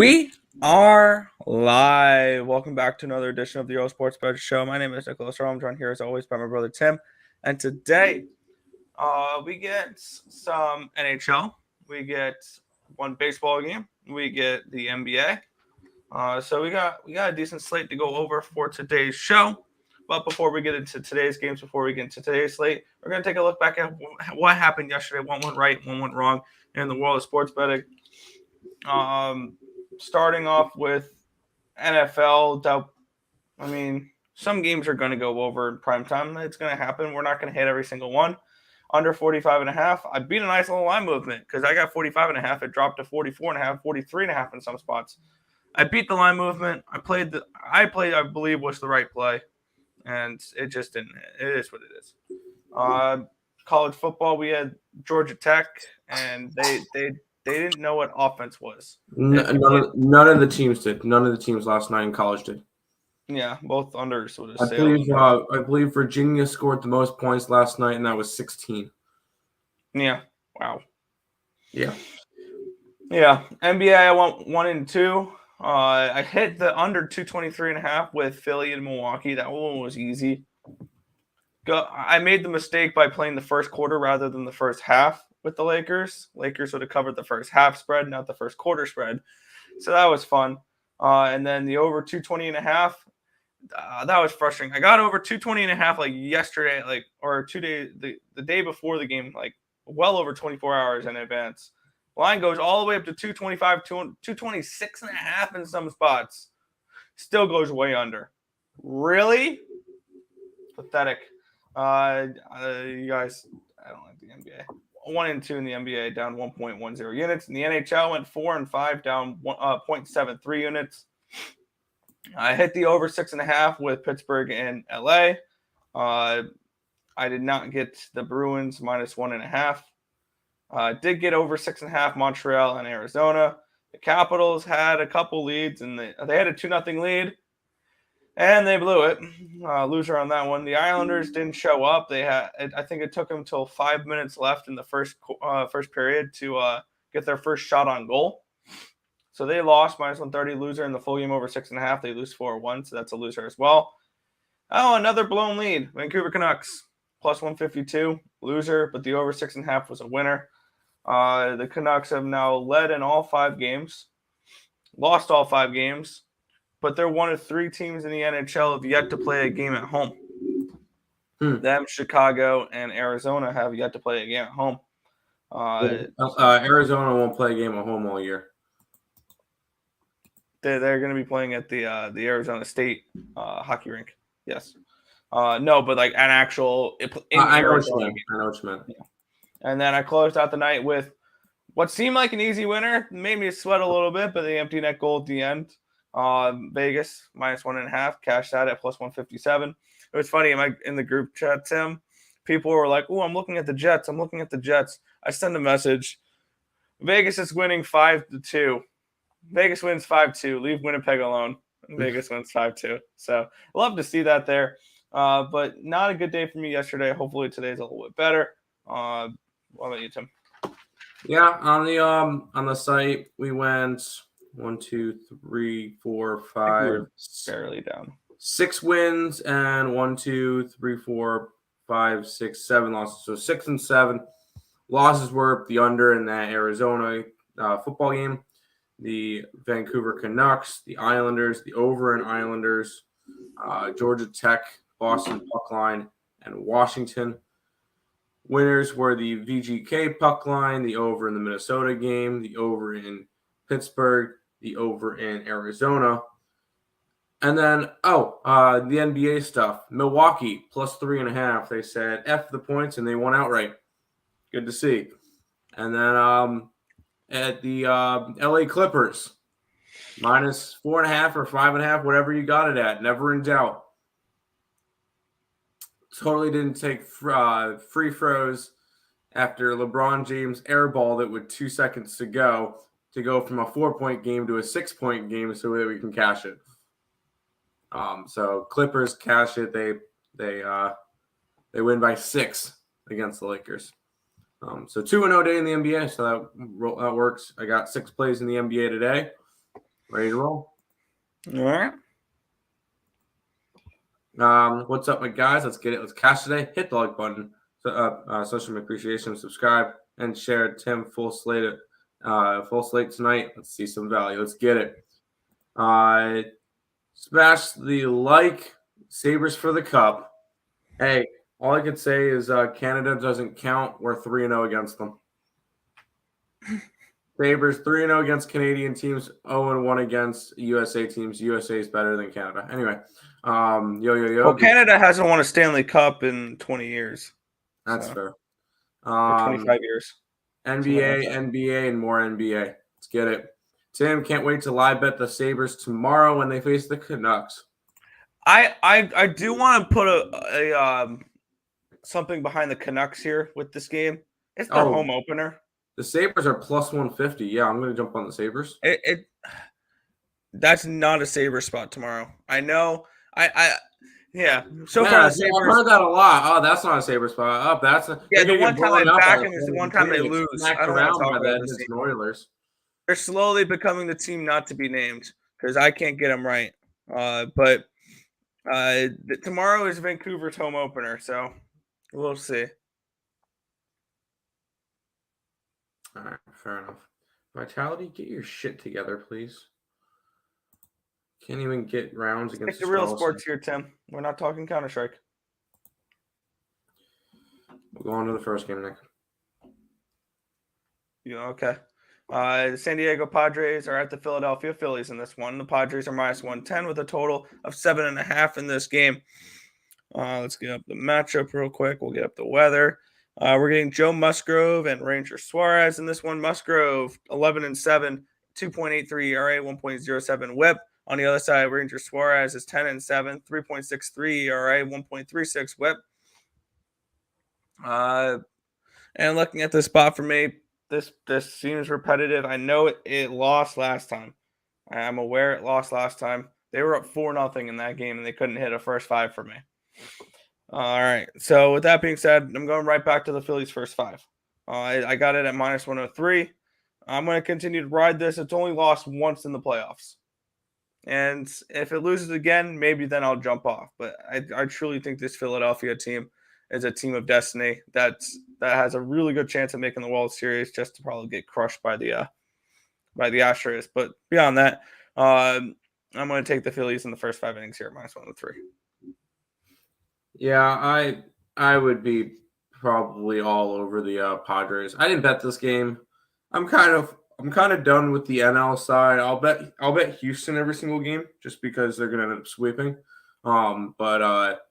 We are live. Welcome back to another edition of the Earle Sports Bet Show. My name is Nicholas Earle. I'm joined here as always by my brother Tim. And today, we get some NHL. We get one baseball game. We get the NBA. So we got a decent slate to go over for today's show. But before we get into today's games, before we get into today's slate, we're going to take a look back at what happened yesterday. What went right, what went wrong in the world of sports betting. Starting off with NFL, some games are going to go over in prime time. It's going to happen. We're not going to hit every single one. Under 45.5, I beat a nice little line movement because I got 45.5. It dropped to 44.5, 43.5 in some spots. I beat the line movement. I played, I believe, was the right play, and it just didn't. It is what it is. College football, we had Georgia Tech, and they didn't know what offense was. None of the teams did. None of the teams last night in college did. Yeah, both unders would have sailed. I believe Virginia scored the most points last night, and that was 16. Yeah. Wow. Yeah. Yeah. NBA, I went 1-2. I hit the under 223.5 with Philly and Milwaukee. That one was easy. I made the mistake by playing the first quarter rather than the first half with the Lakers. Lakers would have covered the first half spread, not the first quarter spread. So that was fun. And then the over 220.5, that was frustrating. I got over 220.5 like yesterday, or 2 days, the day before the game, like well over 24 hours in advance. Line goes all the way up to 225, 226.5 in some spots. Still goes way under. Really? Pathetic. You guys, I don't like the NBA. 1-2 in the NBA, down 1.10 units. In the NHL, went 4-5, down 0.73 units. I hit the over 6.5 with Pittsburgh and LA. I did not get the Bruins minus 1.5. Did get over 6.5 Montreal and Arizona. The Capitals had a couple leads, and they had a 2-0 lead. And they blew it. Loser on that one. The Islanders didn't show up. I think it took them until 5 minutes left in the first period to get their first shot on goal. So they lost minus 130. Loser in the full game over 6.5. They lose 4-1, so that's a loser as well. Oh, another blown lead. Vancouver Canucks plus 152. Loser, but the over 6.5 was a winner. The Canucks have now led in all 5 games. Lost all 5 games. But they're one of 3 teams in the NHL have yet to play a game at home. Them, Chicago, and Arizona have yet to play a game at home. Arizona won't play a game at home all year. They're going to be playing at the Arizona State hockey rink. Yes. No, but like an actual Arizona game. I know what you meant. Yeah. And then I closed out the night with what seemed like an easy winner. Made me sweat a little bit, but the empty net goal at the end. Vegas minus 1.5, cashed out at plus 157. It was funny in the group chat, Tim. People were like, "Oh, I'm looking at the Jets. I send a message. Vegas is winning 5-2. Vegas wins 5-2. Leave Winnipeg alone. Vegas wins 5-2. So love to see that there. But not a good day for me yesterday. Hopefully today's a little bit better. What about you, Tim? Yeah, on the site we went 1, 2, 3, 4, 5. Barely down. 6 wins and 1, 2, 3, 4, 5, 6, 7 losses. So 6 and 7 losses were the under in that Arizona football game. The Vancouver Canucks, the Islanders, the over in Islanders, Georgia Tech, Boston puck line, and Washington. Winners were the VGK puck line, the over in the Minnesota game, the over in Pittsburgh, the over in Arizona. And then, the NBA stuff. Milwaukee, plus 3.5. They said F the points, and they won outright. Good to see. And then at the LA Clippers, minus 4.5 or 5.5, whatever you got it at. Never in doubt. Totally didn't take free throws after LeBron James airballed it with 2 seconds to go from a 4-point game to a 6-point game so that we can cash it. So Clippers cash it. They win by 6 against the Lakers. So 2-0 day in the NBA. So that works. I got 6 plays in the NBA today. Ready to roll? All right. What's up, my guys? Let's get it. Let's cash today. Hit the like button. Social appreciation. Subscribe and share. Tim, full slate tonight. Let's see some value. Let's get it. Smash the like. Sabres for the cup. Hey, all I could say is Canada doesn't count. We're 3-0 against them. Sabres 3-0 against Canadian teams, 0-1 against USA teams. USA is better than Canada. Anyway, yo. Well, Canada hasn't won a Stanley Cup in 20 years. That's so. fair. Or 25 years. NBA, NBA, and more NBA. Let's get it. Tim, can't wait to live bet the Sabres tomorrow when they face the Canucks. I do want to put a something behind the Canucks here with this game. It's their home opener. The Sabres are plus 150. Yeah, I'm going to jump on the Sabres. That's not a Sabres spot tomorrow. I know. Yeah. So far, I've heard that a lot. Oh, that's not a Sabres spot. Oh, that's the one time they back and the one time they lose. I don't want to talk about this team. Oilers. They're slowly becoming the team not to be named because I can't get them right. But tomorrow is Vancouver's home opener, so we'll see. All right, fair enough. Vitality, get your shit together, please. Can't even get rounds against the real sports here, Tim. We're not talking Counter-Strike. We'll go on to the first game, Nick. Okay. The San Diego Padres are at the Philadelphia Phillies in this one. The Padres are minus 110 with a total of 7.5 in this game. Let's get up the matchup real quick. We'll get up the weather. We're getting Joe Musgrove and Ranger Suarez in this one. Musgrove, 11-7, 2.83 ERA, 1.07 WHIP. On the other side, Ranger Suarez is 10-7, 3.63 ERA, 1.36 WHIP. And looking at the spot for me, this seems repetitive. I know it lost last time. I'm aware it lost last time. They were up 4-0 in that game, and they couldn't hit a first five for me. All right. So with that being said, I'm going right back to the Phillies first five. I got it at minus 103. I'm going to continue to ride this. It's only lost once in the playoffs. And if it loses again, maybe then I'll jump off. But I truly think this Philadelphia team is a team of destiny that has a really good chance of making the World Series, just to probably get crushed by the Astros. But beyond that, I'm going to take the Phillies in the first 5 innings here at minus 103. Yeah, I would be probably all over the Padres. I didn't bet this game. I'm kind of done with the NL side. I'll bet Houston every single game just because they're going to end up sweeping. But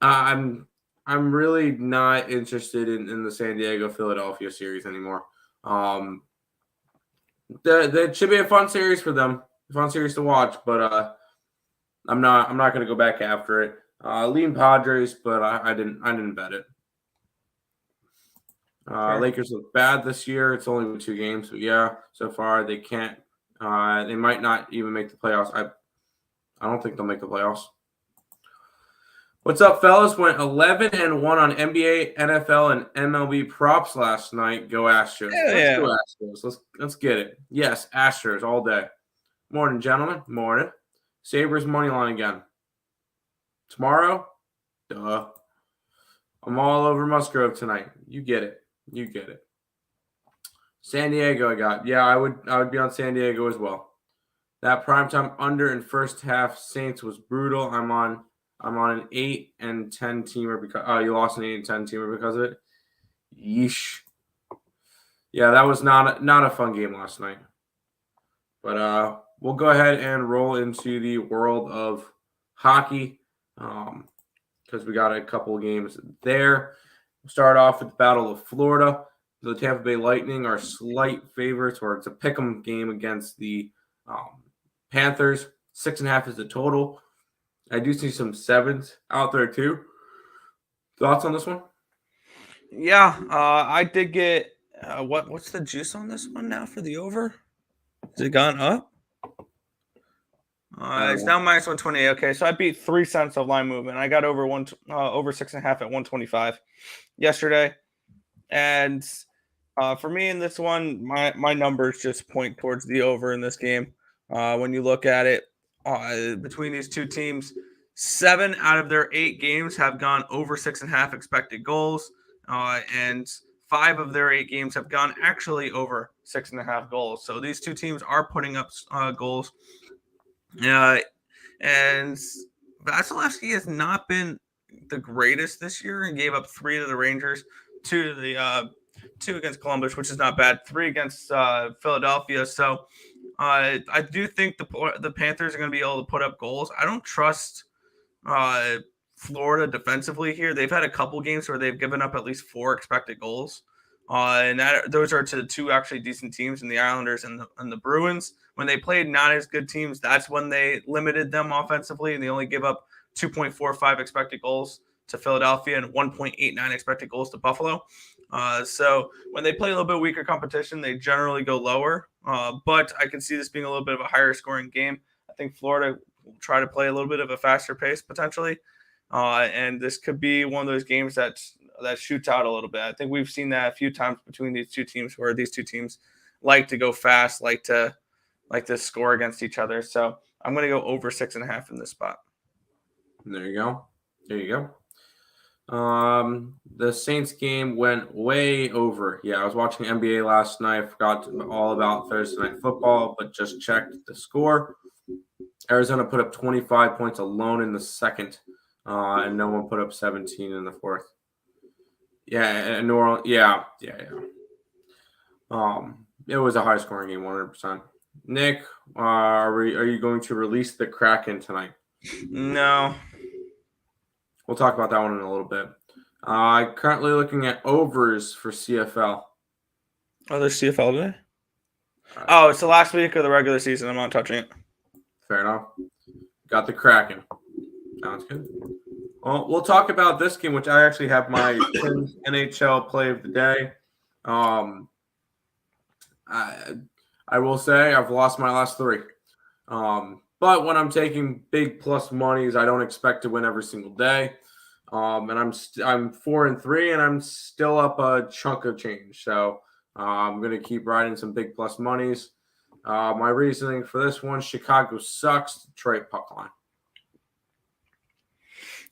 I'm really not interested in the San Diego Philadelphia series anymore. That should be a fun series for them, a fun series to watch. But I'm not going to go back after it. Lean Padres, but I didn't bet it. Sure. Lakers look bad this year. It's only 2 games, but yeah, so far they can't. They might not even make the playoffs. I don't think they'll make the playoffs. What's up, fellas? Went 11-1 on NBA, NFL, and MLB props last night. Go Astros! Let's go Astros. Let's get it. Yes, Astros all day. Morning, gentlemen. Morning. Sabres money line again. Tomorrow, duh. I'm all over Musgrove tonight. You get it. You get it. San Diego, I got. Yeah, I would be on San Diego as well. That primetime under in first half Saints was brutal. I'm on an 8 and 10 teamer because you lost an 8 and 10 teamer because of it. Yeesh. Yeah, that was not a fun game last night. But we'll go ahead and roll into the world of hockey. Because we got a couple of games there. We'll start off with the Battle of Florida. The Tampa Bay Lightning are slight favorites, or it's a pick'em game against the Panthers. 6.5 is the total. I do see some 7s out there too. Thoughts on this one? Yeah, I did get what's the juice on this one now for the over? Has it gone up? It's now minus 120. Okay, so I beat 3 cents of line movement. I got over 6.5 at 125 yesterday, and for me in this one, my numbers just point towards the over in this game. When you look at it between these two teams, 7 out of their 8 games have gone over 6.5 expected goals, and 5 of their 8 games have gone actually over 6.5 goals. So these two teams are putting up goals. And Vasilevsky has not been the greatest this year and gave up 3 to the Rangers, 2 to the 2 against Columbus, which is not bad, 3 against Philadelphia. So I do think the Panthers are going to be able to put up goals. I don't trust Florida defensively here. They've had a couple games where they've given up at least 4 expected goals. And those are to the 2 actually decent teams in the Islanders and the Bruins. When they played not as good teams, that's when they limited them offensively, and they only give up 2.45 expected goals to Philadelphia and 1.89 expected goals to Buffalo. So when they play a little bit weaker competition, they generally go lower. But I can see this being a little bit of a higher scoring game. I think Florida will try to play a little bit of a faster pace potentially. And this could be one of those games that shoots out a little bit. I think we've seen that a few times between these two teams, where these two teams like to go fast, like to score against each other. So I'm going to go over 6.5 in this spot. There you go. The Saints game went way over. Yeah, I was watching NBA last night. I forgot all about Thursday Night Football, but just checked the score. Arizona put up 25 points alone in the second, and no one put up 17 in the fourth. Yeah, and New Orleans. Yeah. It was a high-scoring game, 100%. Nick, are you going to release the Kraken tonight? No. We'll talk about that one in a little bit. Currently looking at overs for CFL. Oh, there's CFL today? Oh, it's the last week of the regular season. I'm not touching it. Fair enough. Got the Kraken. Sounds good. Well, we'll talk about this game, which I actually have my NHL play of the day. I will say I've lost my last 3. But when I'm taking big plus monies, I don't expect to win every single day. And I'm 4-3, and I'm still up a chunk of change. So I'm going to keep riding some big plus monies. My reasoning for this one: Chicago sucks. Detroit puck line.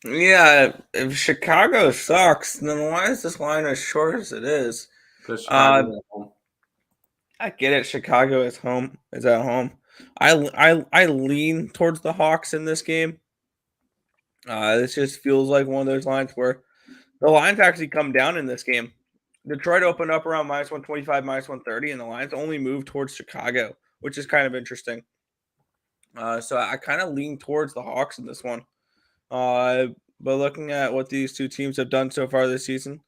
Yeah, if Chicago sucks, then why is this line as short as it is? Because Chicago at home. I get it. Chicago is at home. I lean towards the Hawks in this game. This just feels like one of those lines where the lines actually come down in this game. Detroit opened up around -125, -130, and the lines only moved towards Chicago, which is kind of interesting. So I kind of lean towards the Hawks in this one. But looking at what these two teams have done so far this season,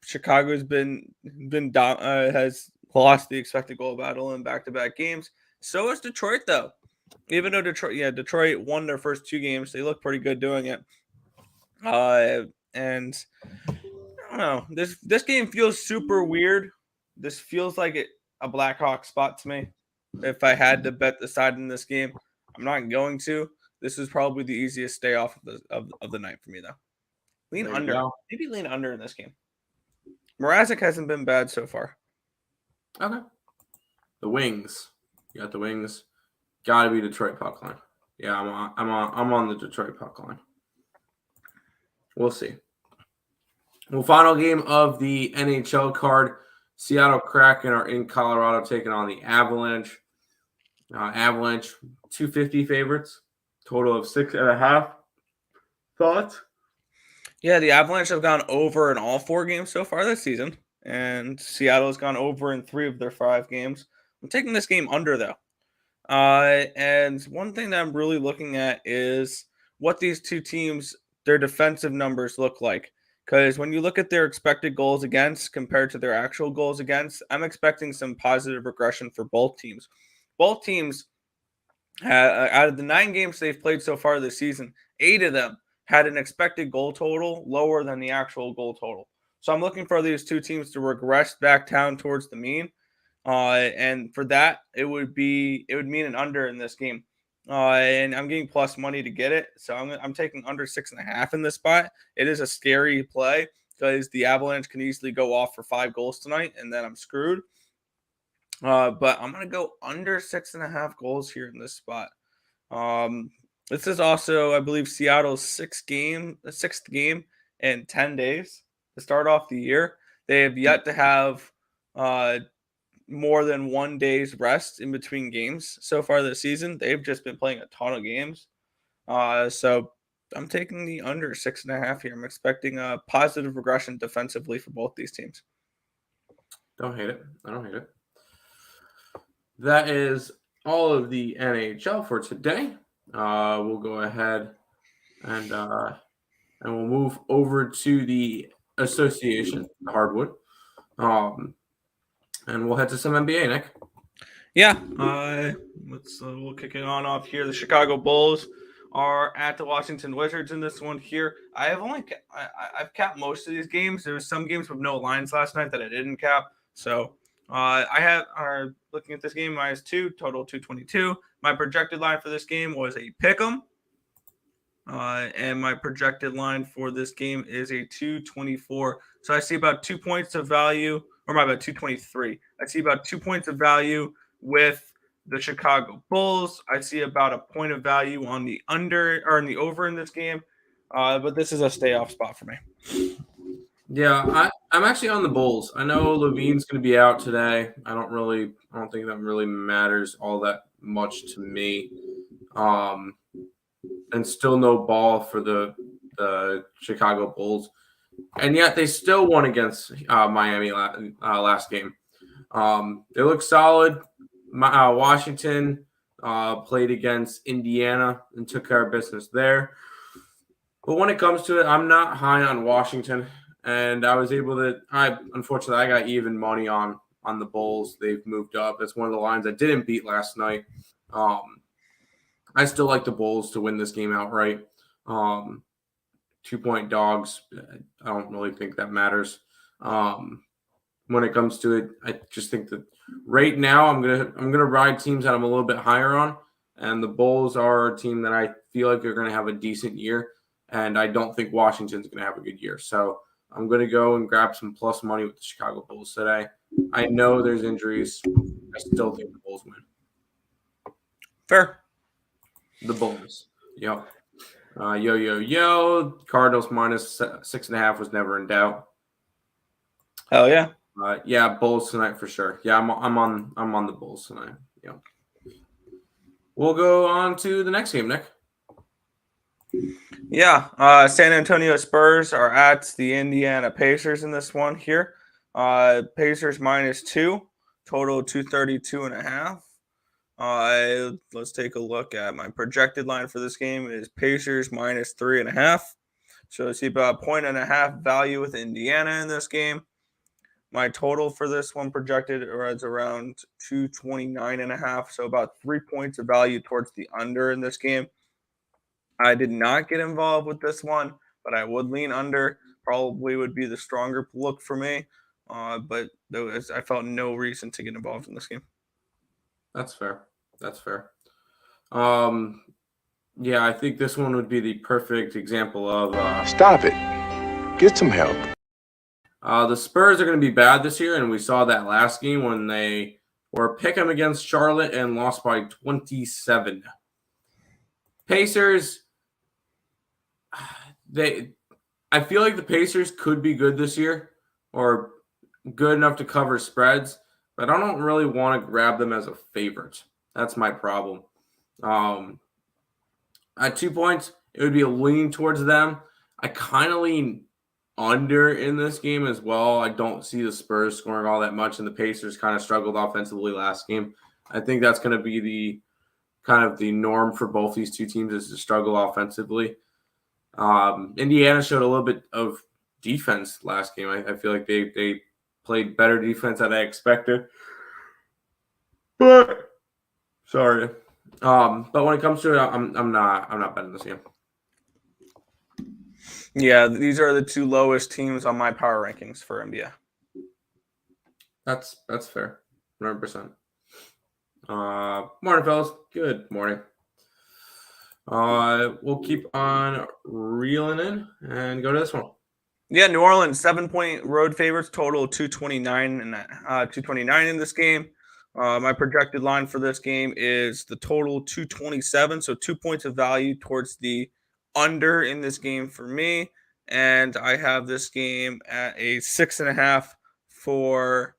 Chicago's has lost the expected goal battle in back-to-back games. So has Detroit, though. Even though Detroit won their first 2 games, they look pretty good doing it. And I don't know, this game feels super weird. This feels like a Blackhawk spot to me. If I had to bet the side in this game, I'm not going to. This is probably the easiest stay off of the night for me, though. Lean under. Maybe lean under in this game. Mrazek hasn't been bad so far. Okay. The Wings. You got the Wings. Got to be Detroit puck line. Yeah, I'm on the Detroit puck line. We'll see. Well, final game of the NHL card. Seattle Kraken are in Colorado taking on the Avalanche. Avalanche 250 favorites. Total of 6.5. Thoughts? Yeah, the Avalanche have gone over in all 4 games so far this season, and Seattle has gone over in 3 of their 5 games. I'm taking this game under, though. And one thing that I'm really looking at is what these two teams, their defensive numbers look like. Because when you look at their expected goals against compared to their actual goals against, I'm expecting some positive regression for both teams. Both teams, out of the 9 games they've played so far this season, 8 of them had an expected goal total lower than the actual goal total. So I'm looking for these two teams to regress back down towards the mean. And for that, it would mean an under in this game. And I'm getting plus money to get it. So I'm taking under 6.5 in this spot. It is a scary play because the Avalanche can easily go off for 5 goals tonight, and then I'm screwed. But I'm gonna go under 6.5 goals here in this spot. This is also, I believe, Seattle's sixth game in 10 days to start off the year. They have yet to have uh, more than 1 day's rest in between games so far this season. They've just been playing a ton of games. So I'm taking the under 6.5 here. I'm expecting a positive regression defensively for both these teams. Don't hate it. I don't hate it. That is all of the NHL for today. We'll go ahead and we'll move over to the association, the hardwood, and we'll head to some NBA, Nick. Yeah, we'll kick it on off here. The Chicago Bulls are at the Washington Wizards in this one here. I've capped most of these games. There was some games with no lines last night that I didn't cap. So I are looking at this game -2, total 222. My projected line for this game was a pick'em. And my projected line for this game is a 224. So I see about 2 points of value, or my bad, 223. I see about 2 points of value with the Chicago Bulls. I see about a point of value on the under or in the over in this game. But this is a stay off spot for me. Yeah, I'm actually on the Bulls. I know Levine's going to be out today. I don't think that really matters all that much to me. And still no ball for the Chicago Bulls, and yet they still won against Miami last game. They look solid. Washington played against Indiana and took care of business there. But when it comes to it, I'm not high on Washington, and unfortunately I got even money on the Bulls. They've moved up. That's one of the lines I didn't beat last night. I still like the Bulls to win this game outright. 2-point dogs. I don't really think that matters. When it comes to it, I just think that right now I'm gonna ride teams that I'm a little bit higher on, and the Bulls are a team that I feel like are gonna have a decent year, and I don't think Washington's gonna have a good year. So I'm gonna go and grab some plus money with the Chicago Bulls today. I know there's injuries. I still think the Bulls win. Fair. The Bulls. Yep. Yo. Cardinals -6.5 was never in doubt. Hell yeah. Yeah, Bulls tonight for sure. Yeah, I'm on the Bulls tonight. Yeah. We'll go on to the next game, Nick. Yeah, San Antonio Spurs are at the Indiana Pacers in this one here. Pacers -2, total 232.5. Let's take a look at my projected line for this game is Pacers -3.5. So I see about 1.5 value with Indiana in this game. My total for this one projected is around 229.5. So about 3 points of value towards the under in this game. I did not get involved with this one, but I would lean under. Probably would be the stronger look for me. But I felt no reason to get involved in this game. That's fair. Yeah, I think this one would be the perfect example of Stop it. Get some help. The Spurs are going to be bad this year, and we saw that last game when they were pick'em against Charlotte and lost by 27. Pacers, I feel like the Pacers could be good this year or good enough to cover spreads, but I don't really want to grab them as a favorite. That's my problem. At 2 points, it would be a lean towards them. I kind of lean under in this game as well. I don't see the Spurs scoring all that much, and the Pacers kind of struggled offensively last game. I think that's going to be the kind of the norm for both these two teams is to struggle offensively. Indiana showed a little bit of defense last game. I feel like they played better defense than I expected. But sorry. But when it comes to it, I'm not betting this game. Yeah, these are the two lowest teams on my power rankings for NBA. That's fair. 100%. Morning, fellas. Good morning. We'll keep on reeling in and go to this one. Yeah, New Orleans 7-point road favorites, total 229 in this game. My projected line for this game is the total 227, so 2 points of value towards the under in this game for me. And I have this game at a 6.5 for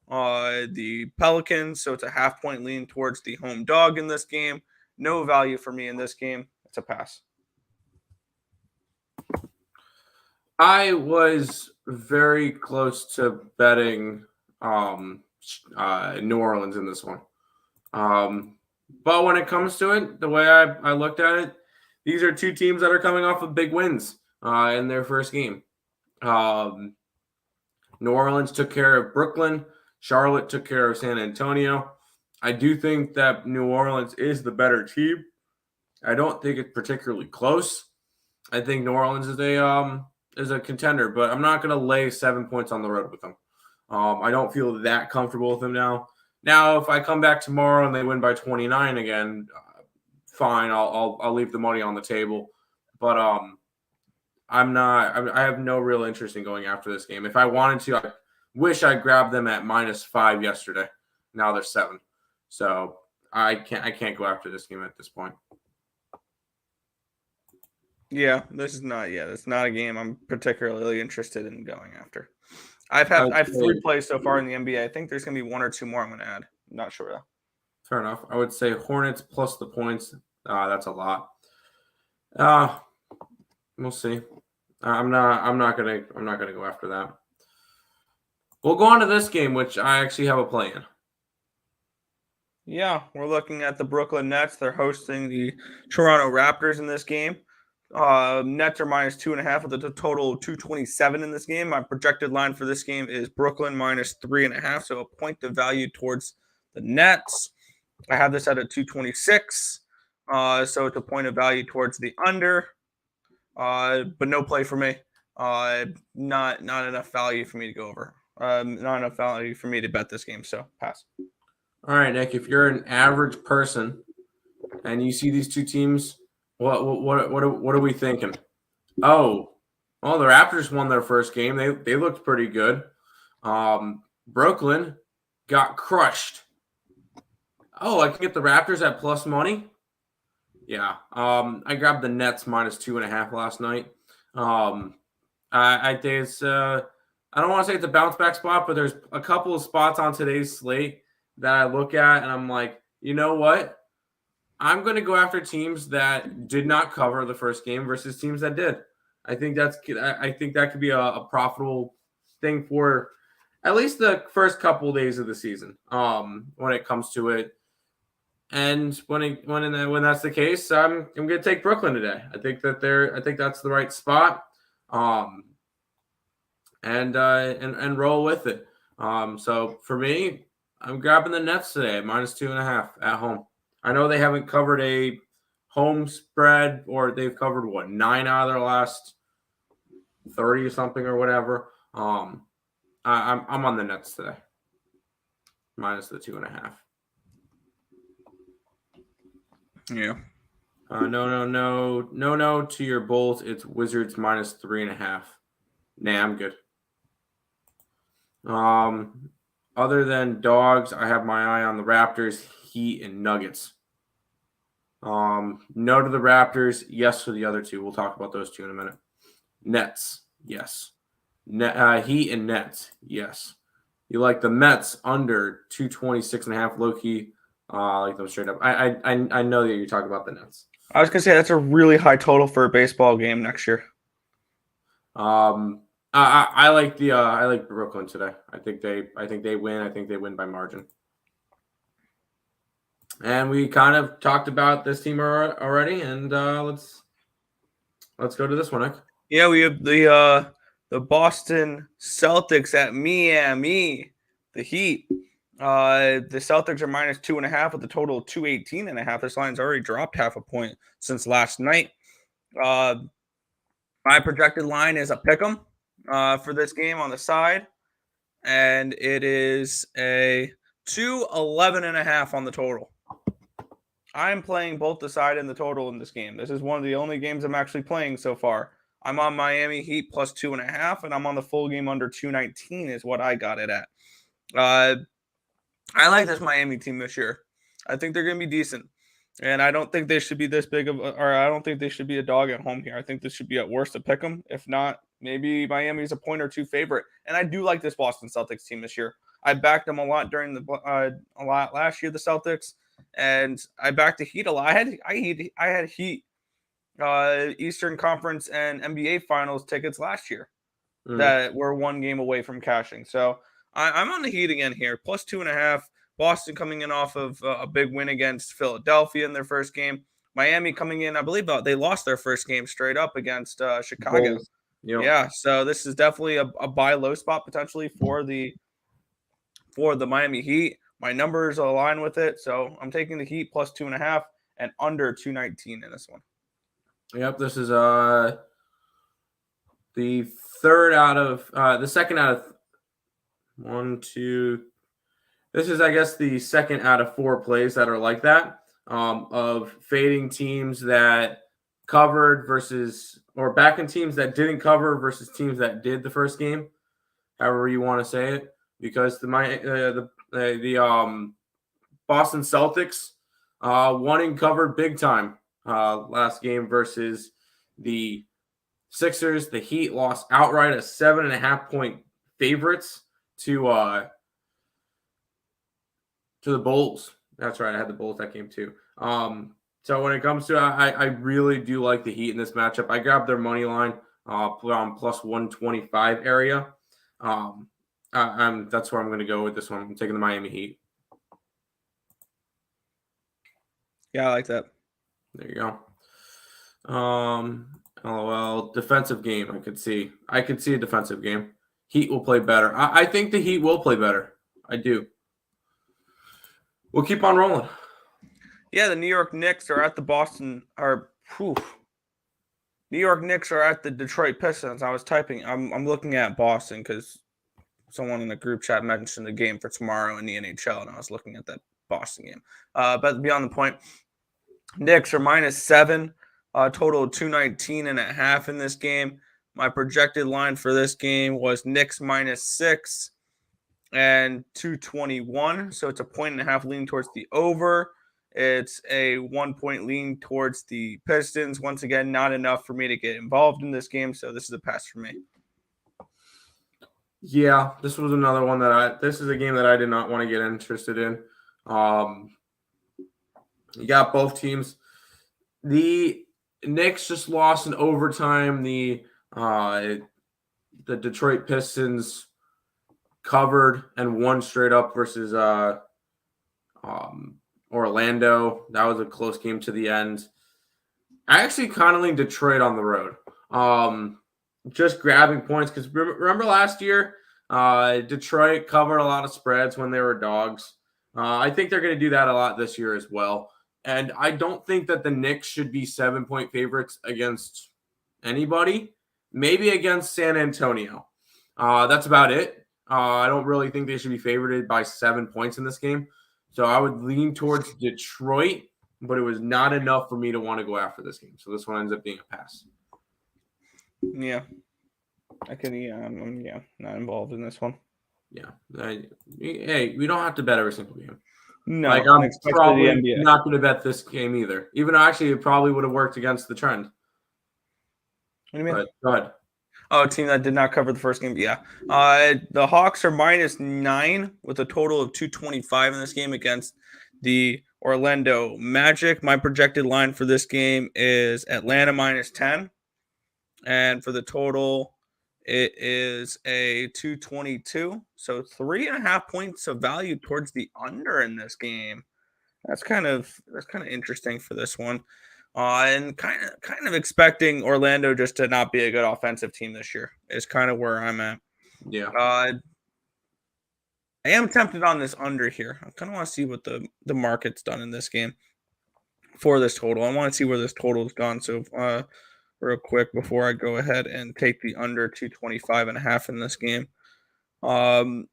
the Pelicans, so it's a half-point lean towards the home dog in this game. No value for me in this game. It's a pass. I was very close to betting New Orleans in this one. But when it comes to it, the way I looked at it, these are two teams that are coming off of big wins in their first game. New Orleans took care of Brooklyn. Charlotte took care of San Antonio. I do think that New Orleans is the better team. I don't think it's particularly close. I think New Orleans is a contender, but I'm not going to lay 7 points on the road with them. I don't feel that comfortable with them now. Now, if I come back tomorrow and they win by 29 again, fine. I'll leave the money on the table. But I'm not. I have no real interest in going after this game. If I wanted to, I wish I grabbed them at -5 yesterday. Now they're 7, so I can't go after this game at this point. Yeah, it's not a game I'm particularly interested in going after. I have 3 plays so far in the NBA. I think there's going to be 1 or 2 more I'm going to add. I'm not sure though. Fair enough. I would say Hornets plus the points. That's a lot. We'll see. I'm not gonna go after that. We'll go on to this game, which I actually have a play in. Yeah, we're looking at the Brooklyn Nets. They're hosting the Toronto Raptors in this game. Nets are -2.5 with a total of 227 in this game. My projected line for this game is Brooklyn -3.5, so a point of value towards the Nets. I have this at a 226, so it's a point of value towards the under, but no play for me. Not enough value for me to go over. Not enough value for me to bet this game, so pass. All right, Nick. If you're an average person and you see these two teams, what are we thinking? Oh, well, the Raptors won their first game. They looked pretty good. Brooklyn got crushed. Oh, I can get the Raptors at plus money. Yeah. I grabbed the Nets -2.5 last night. I think it's I don't want to say it's a bounce back spot, but there's a couple of spots on today's slate that I look at and I'm like, you know what? I'm going to go after teams that did not cover the first game versus teams that did. I think that could be a profitable thing for at least the first couple of days of the season. When it comes to it, and when that's the case, I'm going to take Brooklyn today. I think that's the right spot. And roll with it. So for me, I'm grabbing the Nets today at -2.5 at home. I know they haven't covered a home spread, or they've covered 9 out of their last 30 or something or whatever. I'm on the Nets today, -2.5. Yeah. No to your Bulls. It's Wizards -3.5. Nah, I'm good. Other than dogs, I have my eye on the Raptors, Heat, and Nuggets. No to the Raptors, yes to the other two. We'll talk about those two in a minute. Nets, yes. Heat and Nets, yes. You like the Mets under 226.5 low key. I like them straight up. I know that you're talking about the Nets. I was gonna say that's a really high total for a baseball game next year. I like Brooklyn today. I think they win. I think they win by margin. And we kind of talked about this team already, and let's go to this one, Nick. Yeah, we have the Boston Celtics at Miami, the Heat. The Celtics are -2.5 with a total of 218.5. This line's already dropped half a point since last night. My projected line is a pick'em for this game on the side, and it is a 211.5 on the total. I'm playing both the side and the total in this game. This is one of the only games I'm actually playing so far. I'm on Miami Heat +2.5, and I'm on the full game under 219 is what I got it at. I like this Miami team this year. I think they're going to be decent. And I don't think they should be this big of, or I don't think they should be a dog at home here. I think this should be at worst a pick 'em. If not, maybe Miami's a point or two favorite. And I do like this Boston Celtics team this year. I backed them a lot during a lot last year, the Celtics, and I backed the Heat a lot. I had Heat Eastern Conference and NBA Finals tickets last year that were one game away from cashing. So I'm on the Heat again here, plus 2.5. Boston coming in off of a big win against Philadelphia in their first game. Miami coming in, I believe they lost their first game straight up against Chicago. Yep. Yeah, so this is definitely a buy low spot potentially for the Miami Heat. My numbers align with it, so I'm taking the Heat plus 2.5 and under 219 in this one. Yep, this is the second out of 1, 2. This is, I guess, the second out of 4 plays that are like that, of fading teams that covered versus, or backing teams that didn't cover versus teams that did the first game, however you want to say it. Because the Boston Celtics won and covered big time last game versus the Sixers. The Heat lost outright as 7.5 point favorites to the Bulls. That's right. I had the Bulls that game too. So when it comes to, I really do like the Heat in this matchup. I grabbed their money line on plus 125 area. That's where I'm going to go with this one. I'm taking the Miami Heat. Yeah, I like that. There you go. LOL. Defensive game. I could see a defensive game. Heat will play better. I think the Heat will play better. I do. We'll keep on rolling. Yeah, the New York Knicks are at the New York Knicks are at the Detroit Pistons. I was typing. I'm looking at Boston because someone in the group chat mentioned the game for tomorrow in the NHL, and I was looking at that Boston game. But beyond the point, Knicks are -7, total of 219.5 in this game. My projected line for this game was Knicks -6 and 221. So it's a 1.5 lean towards the over. It's a 1 point lean towards the Pistons. Once again, not enough for me to get involved in this game. So this is a pass for me. Yeah, this was another one this is a game that I did not want to get interested in. You got both teams. The Knicks just lost in overtime. The Detroit Pistons covered and won straight up versus Orlando. That was a close game to the end. I actually kind of lean Detroit on the road. Just grabbing points because remember last year, Detroit covered a lot of spreads when they were dogs. I think they're going to do that a lot this year as well. And I don't think that the Knicks should be 7-point favorites against anybody. Maybe against San Antonio. That's about it. I don't really think they should be favored by 7 points in this game. So I would lean towards Detroit, but it was not enough for me to want to go after this game. So this one ends up being a pass. Yeah. I'm not involved in this one. Yeah. Hey, we don't have to bet every single game. No, I'm probably not going to bet this game either. Even though actually it probably would have worked against the trend. What do you mean? But go ahead. Oh, a team that did not cover the first game. Yeah. The Hawks are -9 with a total of 225 in this game against the Orlando Magic. My projected line for this game is Atlanta -10. And for the total, it is a 222. So 3.5 points of value towards the under in this game. That's kind of interesting for this one. And kind of expecting Orlando just to not be a good offensive team this year is kind of where I'm at. Yeah. I am tempted on this under here. I kind of want to see what the market's done in this game for this total. I want to see where this total's gone. So real quick before I go ahead and take the under 225.5 in this game. Yeah,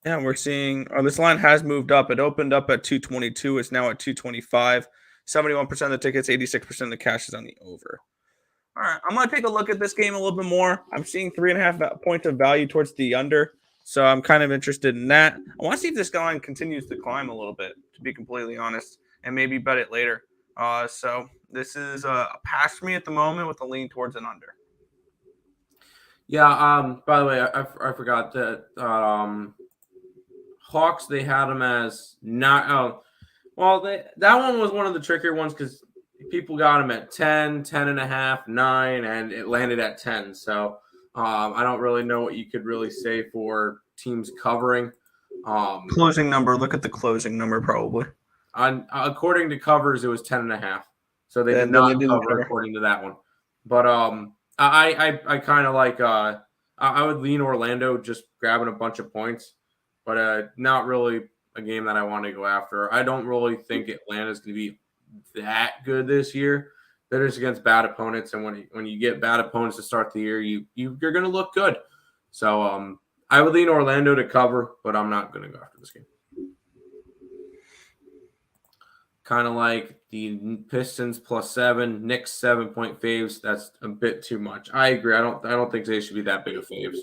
we're seeing this line has moved up. It opened up at 222. It's now at 225. 71% of the tickets, 86% of the cash is on the over. All right, I'm going to take a look at this game a little bit more. I'm seeing 3.5 points of value towards the under. So I'm kind of interested in that. I want to see if this line continues to climb a little bit, to be completely honest, and maybe bet it later. So this is a pass for me at the moment with a lean towards an under. Yeah. By the way, I forgot that Hawks, they had them as not. Oh, well, that one was one of the trickier ones because people got them at 10, 10 and a half, 9, and it landed at 10. So I don't really know what you could really say for teams covering. Closing number. Look at the closing number, probably. According to covers, it was 10 and a half. So they Then did not they didn't cover cover. according to that one. But I kind of like I would lean Orlando just grabbing a bunch of points, but not really a game that I want to go after. I don't really think Atlanta's going to be that good this year. They're just against bad opponents, and when you get bad opponents to start the year, you're going to look good. So I would lean Orlando to cover, but I'm not going to go after this game. Kind of like the Pistons +7, Knicks 7-point faves. That's a bit too much. I agree. I don't think they should be that big of faves.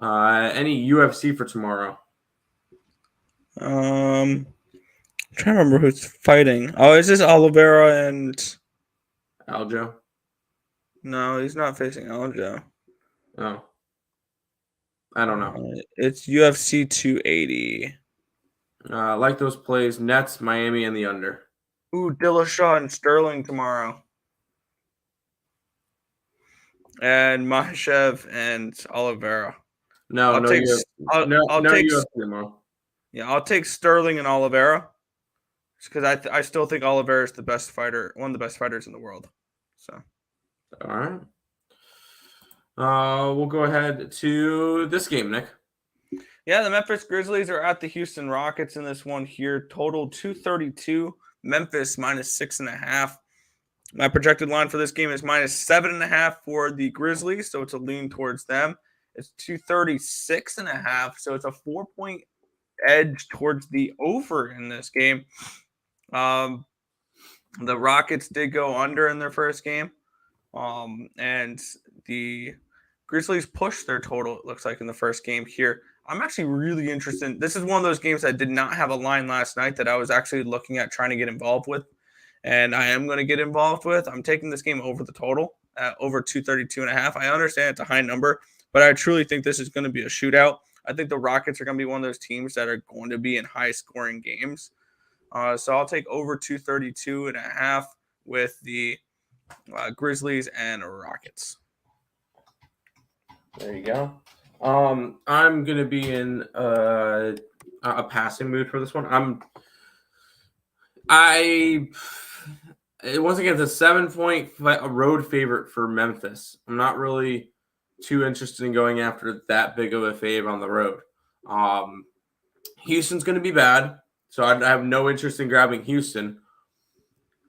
Any UFC for tomorrow? I'm trying to remember who's fighting. Oh, is this Oliveira and Aljo? no, he's not facing Aljo. Oh, I don't know. It's UFC 280. I like those plays. Nets, Miami, and the under. Ooh, Dillashaw and Sterling tomorrow. And Makhachev and Oliveira. I'll take UFC tomorrow. Yeah, I'll take Sterling and Oliveira because I still think Oliveira is the best fighter, one of the best fighters in the world. So, all right. We'll go ahead to this game, Nick. Yeah, the Memphis Grizzlies are at the Houston Rockets in this one here. Total 232. Memphis -6.5. My projected line for this game is -7.5 for the Grizzlies, so it's a lean towards them. It's 236.5, so it's a 4-point edge towards the over in this game. The Rockets did go under in their first game, and the Grizzlies pushed their total, it looks like, in the first game here. I'm actually really interested. This is one of those games I did not have a line last night that I was actually looking at trying to get involved with, and I am going to get involved with. I'm taking this game over the total at over 232.5. I understand it's a high number, but I truly think this is going to be a shootout. I think the Rockets are going to be one of those teams that are going to be in high-scoring games. So I'll take over 232.5 with the Grizzlies and Rockets. There you go. I'm gonna be in a passing mood for this one. Once again, it's a 7-point road favorite for Memphis. I'm not really too interested in going after that big of a fave on the road. Houston's gonna be bad, so I have no interest in grabbing Houston.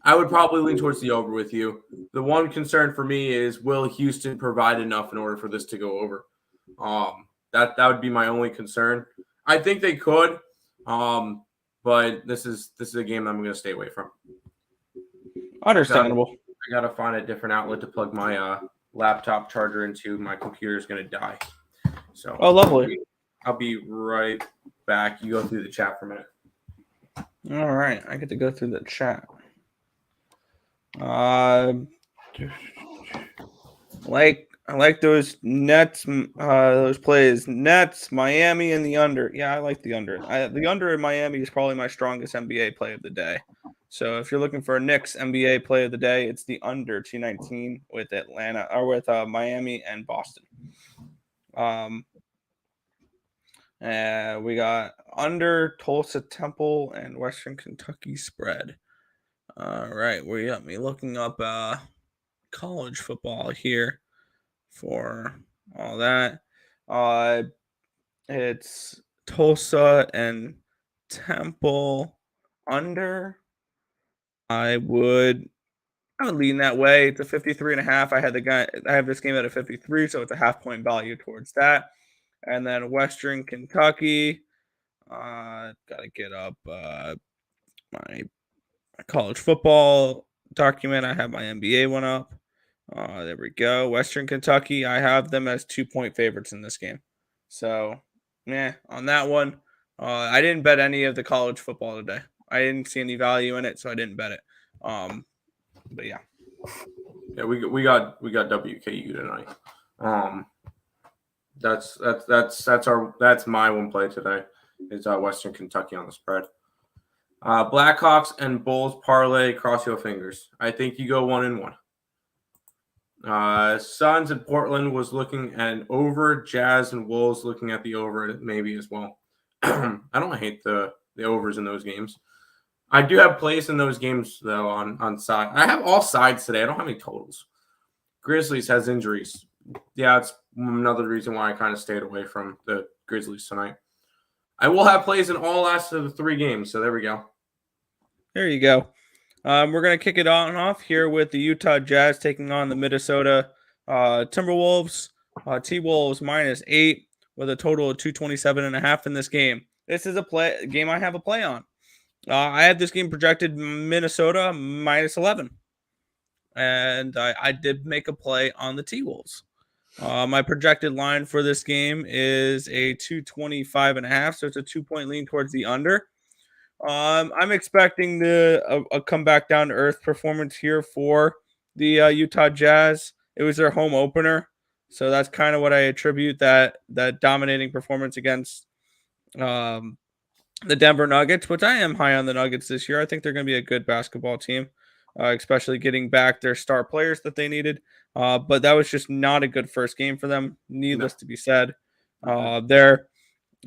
I would probably lean towards the over with you. The one concern for me is, will Houston provide enough in order for this to go over? That would be my only concern. I think they could, but this is a game I'm going to stay away from. Understandable. I got to find a different outlet to plug my laptop charger into. My computer is going to die. So, lovely. I'll be right back. You go through the chat for a minute. All right, I get to go through the chat. I like those Nets, those plays. Nets, Miami, and the under. Yeah, I like the under. The under in Miami is probably my strongest NBA play of the day. So if you're looking for a Knicks NBA play of the day, it's the under 219 with Atlanta or with Miami and Boston. We got under Tulsa Temple and Western Kentucky spread. All right, we got me looking up college football here for all that. It's Tulsa and Temple under. I would lean that way. It's a 53.5. I have this game at a 53, so it's a half-point value towards that. And then Western Kentucky. Got to get up my college football document. I have my NBA one up. There we go. Western Kentucky. I have them as 2-point favorites in this game. So, on that one, I didn't bet any of the college football today. I didn't see any value in it, so I didn't bet it. But yeah. Yeah, we got WKU tonight. That's my one play today. Is Western Kentucky on the spread. Blackhawks and Bulls parlay. Cross your fingers. I think you go 1-1. Suns and Portland was looking at over. Jazz and Wolves looking at the over maybe as well. I don't hate the overs in those games. I do have plays in those games though on side. I have all sides today. I don't have any totals. Grizzlies has injuries. Yeah, it's another reason why I kind of stayed away from the Grizzlies tonight. I will have plays in all last of the 3 games, so there we go. There you go. We're going to kick it on off here with the Utah Jazz taking on the Minnesota Timberwolves. T-Wolves -8 with a total of 227.5 in this game. This is a game I have a play on. I have this game projected Minnesota -11. And I did make a play on the T-Wolves. My projected line for this game is a 225.5, so it's a 2-point lean towards the under. I'm expecting a come back down to earth performance here for the Utah Jazz. It was their home opener, so that's kind of what I attribute that dominating performance against the Denver Nuggets, which I am high on the Nuggets this year. I think they're going to be a good basketball team, especially getting back their star players that they needed. But that was just not a good first game for them. Needless to be said, I'm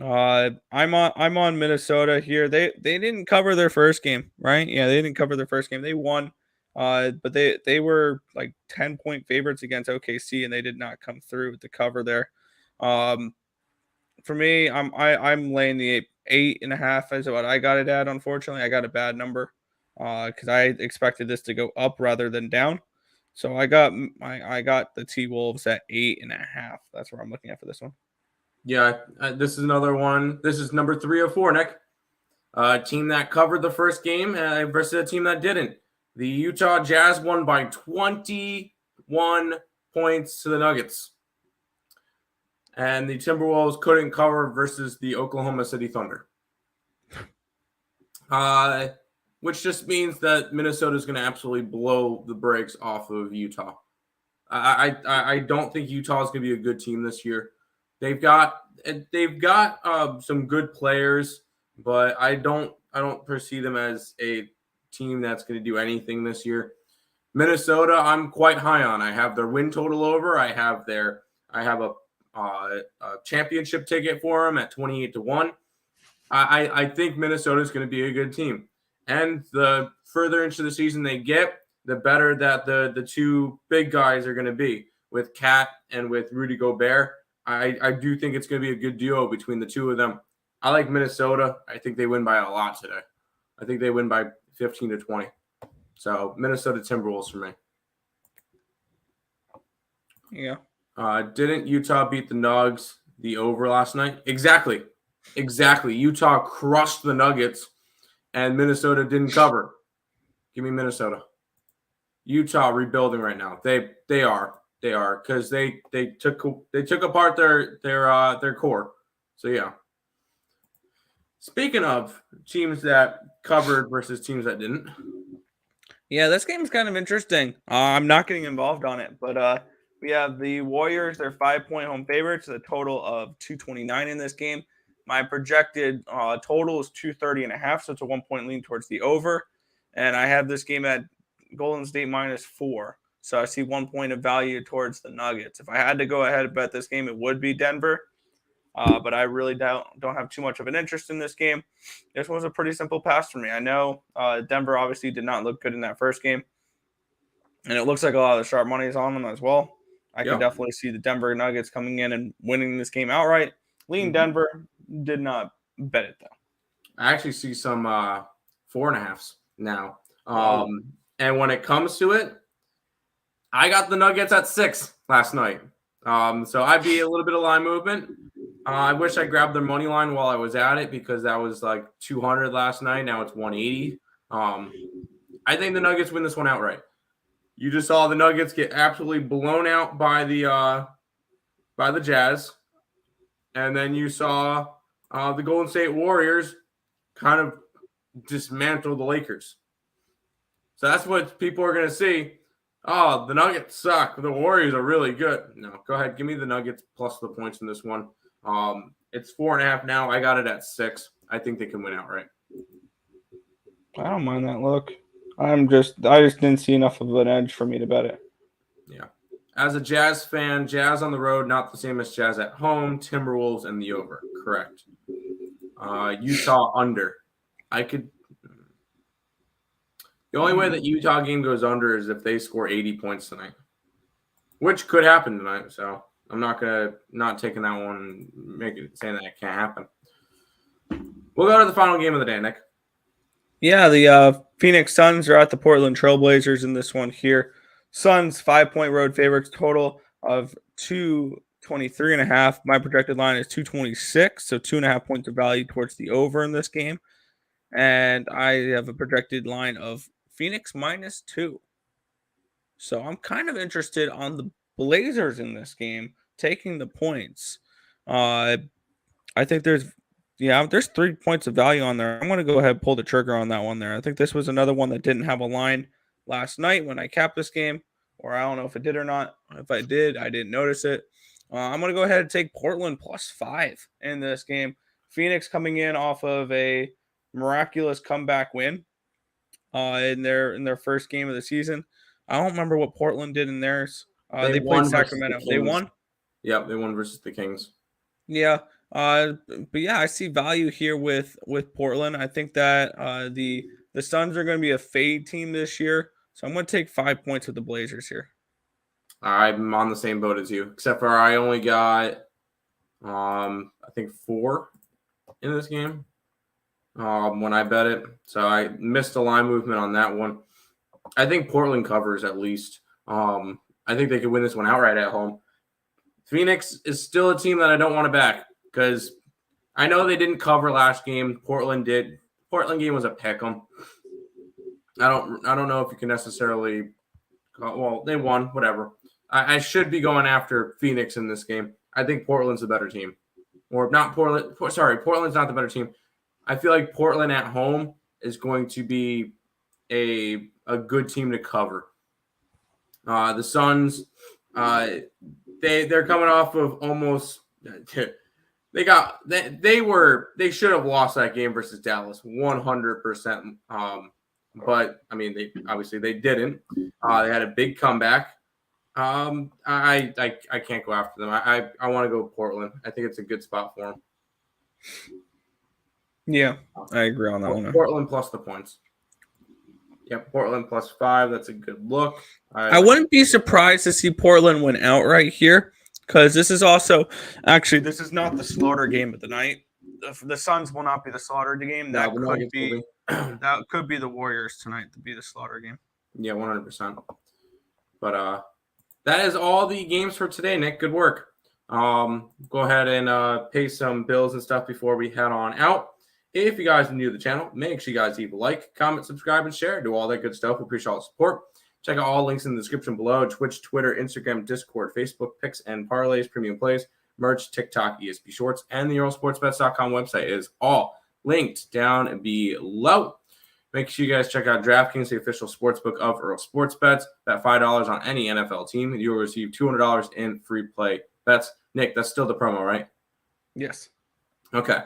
on Minnesota here. They didn't cover their first game, right? Yeah, they didn't cover their first game. They won, but they were like 10-point favorites against OKC, and they did not come through with the cover there. For me, I'm laying the 8.5 is what I got it at. Unfortunately, I got a bad number because I expected this to go up rather than down. So I got the T-Wolves at 8.5. That's where I'm looking at for this one. Yeah, this is another one. This is number 3 of 4, Nick. Team that covered the first game versus a team that didn't. The Utah Jazz won by 21 points to the Nuggets. And the Timberwolves couldn't cover versus the Oklahoma City Thunder. Which just means that Minnesota is going to absolutely blow the brakes off of Utah. I don't think Utah is going to be a good team this year. They've got some good players, but I don't perceive them as a team that's going to do anything this year. Minnesota, I'm quite high on. I have their win total over. I have a championship ticket for them at 28-1. I think Minnesota is going to be a good team, and the further into the season they get, the better that the 2 big guys are going to be with Cat and with Rudy Gobert. I do think it's going to be a good duo between the 2 of them. I like Minnesota. I think they win by a lot today. I think they win by 15-20. So Minnesota Timberwolves for me. Yeah. Didn't Utah beat the Nugs the over last night? Exactly. Utah crushed the Nuggets, and Minnesota didn't cover. Give me Minnesota. Utah rebuilding right now. They are because they took apart their core. So yeah. Speaking of teams that covered versus teams that didn't. Yeah, this game's kind of interesting. I'm not getting involved on it, but we have the Warriors. They're 5-point home favorites. A total of 229 in this game. My projected total is 230.5, so it's a 1-point lean towards the over. And I have this game at Golden State -4. So I see 1 point of value towards the Nuggets. If I had to go ahead and bet this game, it would be Denver. But I really don't have too much of an interest in this game. This was a pretty simple pass for me. I know Denver obviously did not look good in that first game. And it looks like a lot of the sharp money is on them as well. I can definitely see the Denver Nuggets coming in and winning this game outright. Lean Denver, did not bet it, though. I actually see some 4.5s now. And when it comes to it, I got the Nuggets at 6 last night. So I'd be a little bit of line movement. I wish I grabbed their money line while I was at it because that was like 200 last night. Now it's 180. I think the Nuggets win this one outright. You just saw the Nuggets get absolutely blown out by the Jazz. And then you saw the Golden State Warriors kind of dismantle the Lakers. So that's what people are going to see. Oh, the Nuggets suck. The Warriors are really good. No, go ahead. Give me the Nuggets plus the points in this one. It's 4.5 now. I got it at 6. I think they can win outright. I don't mind that look. I just didn't see enough of an edge for me to bet it. Yeah. As a Jazz fan, Jazz on the road, not the same as Jazz at home. Timberwolves and the over. Correct. Utah under. The only way that Utah game goes under is if they score 80 points tonight, which could happen tonight. So I'm not taking that one and saying that it can't happen. We'll go to the final game of the day, Nick. Yeah, the Phoenix Suns are at the Portland Trailblazers in this one here. Suns 5-point road favorites, total of 223.5. My projected line is 226, so 2.5 points of value towards the over in this game. And I have a projected line of Phoenix -2. So I'm kind of interested on the Blazers in this game taking the points. I think there's 3 points of value on there. I'm going to go ahead and pull the trigger on that one there. I think this was another one that didn't have a line last night when I capped this game, or I don't know if it did or not. If I did, I didn't notice it. I'm going to go ahead and take Portland +5 in this game. Phoenix coming in off of a miraculous comeback win in their first game of the season. I don't remember what Portland did in theirs. They played Sacramento. They won? Yep, they won versus the Kings. Yeah. But yeah, I see value here with Portland. I think that the Suns are going to be a fade team this year. So I'm going to take 5 points with the Blazers here. I'm on the same boat as you, except for I only got, I think 4 in this game when I bet it. So I missed a line movement on that one. I think Portland covers at least. I think they could win this one outright at home. Phoenix is still a team that I don't want to back because I know they didn't cover last game. Portland did. Portland game was a pick 'em. I don't know if you can necessarily. Well, they won. Whatever. I should be going after Phoenix in this game. I think Portland's the better team, or not Portland. Sorry, Portland's not the better team. I feel like Portland at home is going to be a good team to cover. The Suns, they're coming off of almost. They should have lost that game versus Dallas 100%. But I mean, they didn't. They had a big comeback. I can't go after them. I want to go Portland. I think it's a good spot for them. Yeah, I agree on that one. Portland plus the points. Yep, Portland +5. That's a good look. I wouldn't be surprised to see Portland win outright here because this is also this is not the slaughter game of the night. The Suns will not be the slaughter game. That could be the Warriors tonight to be the slaughter game. Yeah, 100%. But that is all the games for today, Nick. Good work. Go ahead and pay some bills and stuff before we head on out. If you guys are new to the channel, make sure you guys leave a like, comment, subscribe, and share. Do all that good stuff. We appreciate all the support. Check out all links in the description below. Twitch, Twitter, Instagram, Discord, Facebook, picks and parlays, premium plays, merch, TikTok, ESP Shorts, and the EarleSportsBets.com website is all linked down below. Make sure you guys check out DraftKings, the official sportsbook of Earle Sports Bets. Bet $5 on any NFL team, and you will receive $200 in free play bets. Nick, that's still the promo, right? Yes. Okay.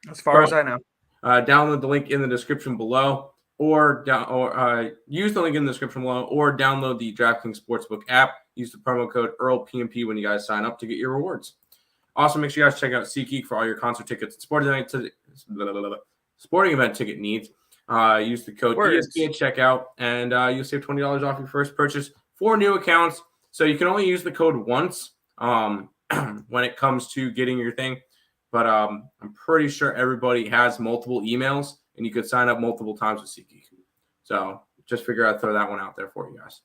As far as I know. Download the link in the description below, or use the link in the description below, or download the DraftKings Sportsbook app. Use the promo code EarlePMP when you guys sign up to get your rewards. Also, make sure you guys check out SeatGeek for all your concert tickets and sporting event ticket needs. Use the code ESP at checkout, and you'll save $20 off your first purchase for new accounts. So you can only use the code once when it comes to getting your thing. But I'm pretty sure everybody has multiple emails, and you could sign up multiple times with SeatGeek. So just figure out, throw that one out there for you guys.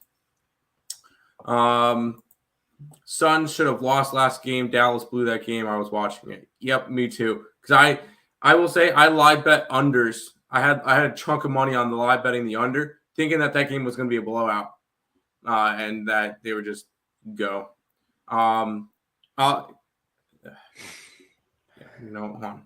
Suns should have lost last game. Dallas blew that game. I was watching it. Yep, me too. Because I will say I live bet unders. I had a chunk of money on the live betting the under, thinking that game was going to be a blowout, and that they would just go. Yeah, you know, hold on.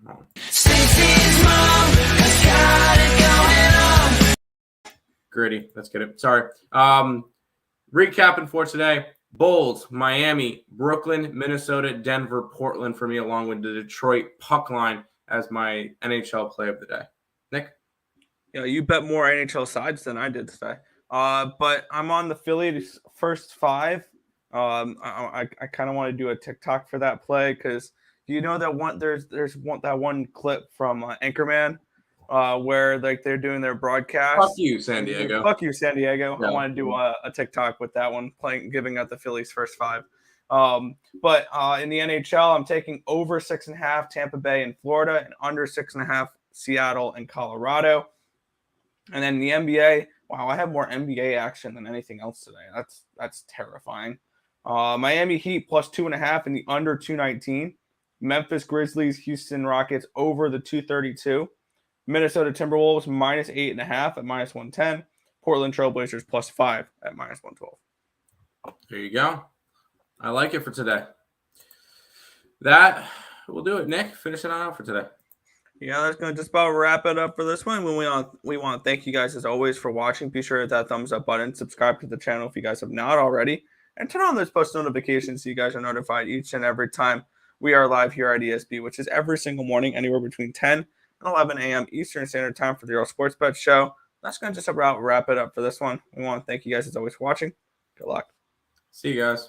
Gritty. Let's get it. Sorry. Recapping for today. Bulls, Miami, Brooklyn, Minnesota, Denver, Portland for me, along with the Detroit puck line as my NHL play of the day. Nick? Yeah, you bet more NHL sides than I did today. But I'm on the Phillies first 5. I kind of want to do a TikTok for that play because you know that one there's that one clip from Anchorman where like they're doing their broadcast. Fuck you, San Diego. Fuck you, San Diego. Yeah. I want to do a TikTok with that one, giving out the Phillies first 5. But in the NHL, I'm taking over 6.5 Tampa Bay and Florida and under 6.5 Seattle and Colorado. And then the NBA, wow, I have more NBA action than anything else today. That's terrifying. Miami Heat plus 2.5 and the under 219. Memphis Grizzlies, Houston Rockets over the 232. Minnesota Timberwolves minus 8.5 at minus 110. Portland Trailblazers plus 5 at minus 112. There you go. I like it for today. That will do it. Nick, finish it on out for today. Yeah, that's going to just about wrap it up for this one. We want to thank you guys, as always, for watching. Be sure to hit that thumbs up button. Subscribe to the channel if you guys have not already. And turn on those post notifications so you guys are notified each and every time we are live here at ESB, which is every single morning, anywhere between 10 and 11 a.m. Eastern Standard Time for the Earle Sports Bet Show. That's going to just about wrap it up for this one. We want to thank you guys, as always, for watching. Good luck. See you guys.